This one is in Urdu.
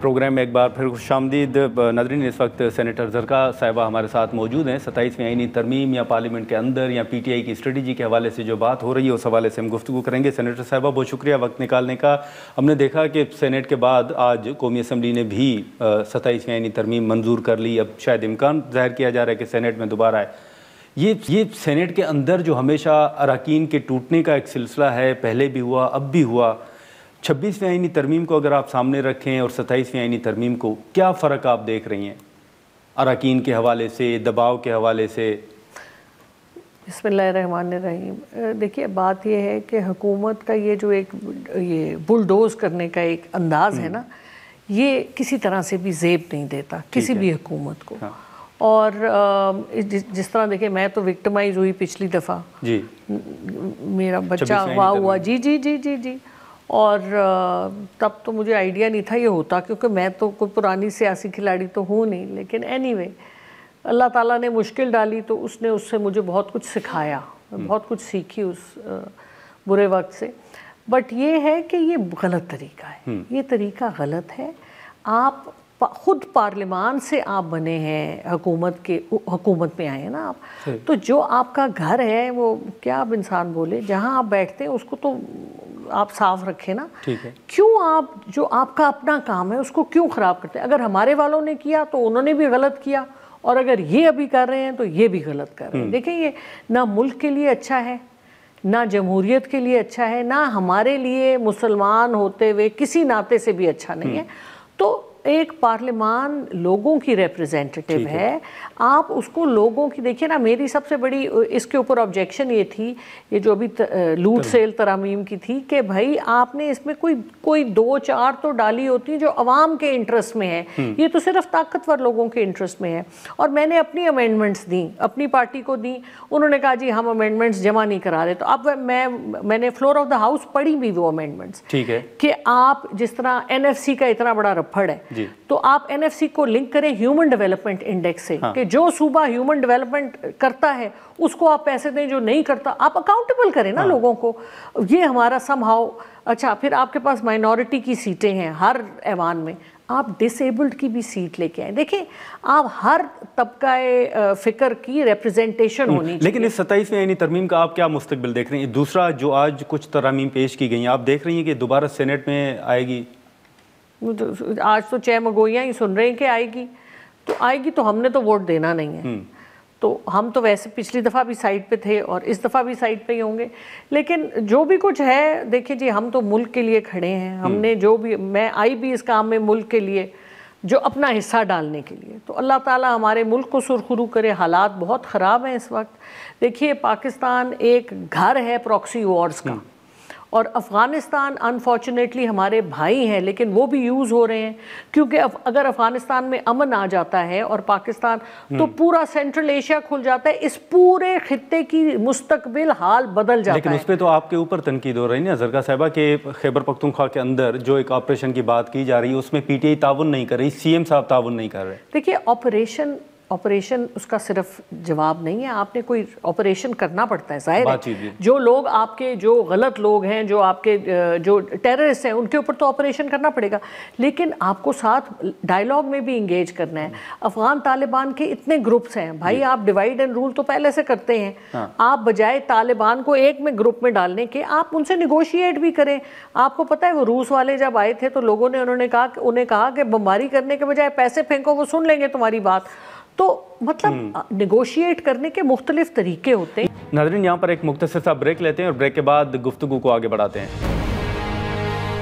پروگرام میں ایک بار پھر خوش آمدید ناظرین۔ اس وقت سینیٹر زرکا صاحبہ ہمارے ساتھ موجود ہیں۔ 27ویں آئینی ترمیم یا پارلیمنٹ کے اندر یا پی ٹی آئی کی اسٹریٹجی کے حوالے سے جو بات ہو رہی ہے اس حوالے سے ہم گفتگو کریں گے۔ سینیٹر صاحبہ بہت شکریہ وقت نکالنے کا۔ ہم نے دیکھا کہ سینیٹ کے بعد آج قومی اسمبلی نے بھی 27ویں آئینی ترمیم منظور کر لی۔ اب شاید امکان ظاہر کیا جا رہا ہے کہ سینیٹ میں دوبارہ آئے۔ یہ سینیٹ کے اندر جو ہمیشہ اراکین کے ٹوٹنے کا ایک سلسلہ ہے، پہلے بھی ہوا اب بھی ہوا، 26ویں آئینی ترمیم کو اگر آپ سامنے رکھیں اور 27ویں آئینی ترمیم کو، کیا فرق آپ دیکھ رہی ہیں اراکین کے حوالے سے، دباؤ کے حوالے سے؟ بسم اللہ الرحمن الرحیم۔ دیکھیے بات یہ ہے کہ حکومت کا یہ جو ایک بلڈوز کرنے کا ایک انداز ہے نا، یہ کسی طرح سے بھی زیب نہیں دیتا کسی بھی حکومت کو۔ اور جس طرح دیکھیں میں تو وکٹمائز ہوئی پچھلی دفعہ، جی میرا بچہ اغوا ہوا، جی جی جی جی جی، اور تب تو مجھے آئیڈیا نہیں تھا یہ ہوتا، کیونکہ میں تو کوئی پرانی سیاسی کھلاڑی تو ہوں نہیں، لیکن اینی وے اللہ تعالیٰ نے مشکل ڈالی تو اس نے اس سے مجھے بہت کچھ سکھایا، بہت کچھ سیکھی اس برے وقت سے۔ بٹ یہ ہے کہ یہ غلط طریقہ ہے، یہ طریقہ غلط ہے۔ آپ خود پارلیمان سے آپ بنے ہیں، حکومت میں آئے ہیں نا آپ، تو جو آپ کا گھر ہے وہ کیا اب انسان بولے، جہاں آپ بیٹھتے ہیں اس کو تو آپ صاف رکھیں نا۔ کیوں آپ جو آپ کا اپنا کام ہے اس کو کیوں خراب کرتے ہیں؟ اگر ہمارے والوں نے کیا تو انہوں نے بھی غلط کیا، اور اگر یہ ابھی کر رہے ہیں تو یہ بھی غلط کر رہے ہیں۔ دیکھیں یہ نہ ملک کے لیے اچھا ہے، نہ جمہوریت کے لیے اچھا ہے، نہ ہمارے لیے مسلمان ہوتے ہوئے کسی ناطے سے بھی اچھا نہیں ہے۔ تو ایک پارلیمان لوگوں کی ریپریزنٹیٹیو ہے، آپ اس کو لوگوں کی، دیکھیے نا میری سب سے بڑی اس کے اوپر آبجیکشن یہ تھی، یہ جو ابھی لوٹ سیل ترامیم کی تھی، کہ بھائی آپ نے اس میں کوئی دو چار تو ڈالی ہوتی جو عوام کے انٹرسٹ میں ہے، یہ تو صرف طاقتور لوگوں کے انٹرسٹ میں ہے۔ اور میں نے اپنی امینڈمنٹس دیں، اپنی پارٹی کو دیں، انہوں نے کہا جی ہم امینڈمنٹس جمع نہیں کرا رہے۔ تو اب میں نے فلور آف دا ہاؤس پڑھی بھی وہ امینڈمنٹس، کہ آپ جس طرح این ایف سی کا اتنا بڑا رپھڑ ہے، تو آپ این ایف سی کو لنک کریں ہیومن ڈیولپمنٹ انڈیکس سے، کہ جو صوبہ ہیومن ڈیولپمنٹ کرتا ہے اس کو آپ پیسے دیں، جو نہیں کرتا آپ اکاؤنٹیبل کریں نا لوگوں کو۔ یہ ہمارا سم ہاؤ اچھا۔ پھر آپ کے پاس مائنورٹی کی سیٹیں ہیں ہر ایوان میں، آپ ڈس ایبلڈ کی بھی سیٹ لے کے آئیں۔ دیکھیں آپ ہر طبقہ فکر کی ریپریزنٹیشن ہونی چاہیے۔ لیکن اس 27ویں آئینی ترمیم کا آپ کیا مستقبل دیکھ رہے ہیں؟ دوسرا جو آج کچھ ترامیم پیش کی گئی ہیں، آپ دیکھ رہی ہیں کہ دوبارہ سینیٹ میں آئے گی؟ آج تو چھ مگوئیاں ہی سن رہے ہیں کہ آئے گی، تو آئے گی تو ہم نے تو ووٹ دینا نہیں ہے، تو ہم تو ویسے پچھلی دفعہ بھی سائٹ پہ تھے اور اس دفعہ بھی سائٹ پہ ہی ہوں گے۔ لیکن جو بھی کچھ ہے دیکھیں جی، ہم تو ملک کے لیے کھڑے ہیں، ہم نے جو بھی، میں آئی بھی اس کام میں ملک کے لیے، جو اپنا حصہ ڈالنے کے لیے، تو اللہ تعالیٰ ہمارے ملک کو سرخرو کرے۔ حالات بہت خراب ہیں اس وقت۔ دیکھیے پاکستان ایک گھر ہے پراکسی وارز کا، اور افغانستان انفارچونیٹلی ہمارے بھائی ہیں لیکن وہ بھی یوز ہو رہے ہیں، کیونکہ اگر افغانستان میں امن آ جاتا ہے اور پاکستان، تو پورا سینٹرل ایشیا کھل جاتا ہے، اس پورے خطے کی مستقبل حال بدل جاتا ہے۔ لیکن اس پہ تو آپ کے اوپر تنقید ہو رہی ہے نا زرکا صاحبہ، کہ خیبر پختونخوا کے اندر جو ایک آپریشن کی بات کی جا رہی ہے اس میں پی ٹی آئی تعاون نہیں کر رہی، سی ایم صاحب تعاون نہیں کر رہے۔ دیکھیے آپریشن اس کا صرف جواب نہیں ہے، آپ نے کوئی آپریشن کرنا پڑتا ہے، ظاہر ہے جو لوگ آپ کے، جو غلط لوگ ہیں، جو آپ کے جو ٹیررسٹ ہیں، ان کے اوپر تو آپریشن کرنا پڑے گا، لیکن آپ کو ساتھ ڈائیلاگ میں بھی انگیج کرنا ہے۔ افغان طالبان کے اتنے گروپس ہیں بھائی، آپ ڈیوائیڈ اینڈ رول تو پہلے سے کرتے ہیں، آپ بجائے طالبان کو ایک میں گروپ میں ڈالنے کے، آپ ان سے نیگوشیٹ بھی کریں۔ آپ کو پتہ ہے وہ روس والے جب آئے تھے تو لوگوں نے انہیں کہا کہ بمباری کرنے کے بجائے پیسے پھینکو، وہ سن لیں گے تمہاری بات۔ تو مطلب نیگوشیٹ کرنے کے مختلف طریقے ہوتے ہیں۔ ناظرین یہاں پر ایک مختصر سا بریک لیتے ہیں اور بریک کے بعد گفتگو کو آگے بڑھاتے ہیں۔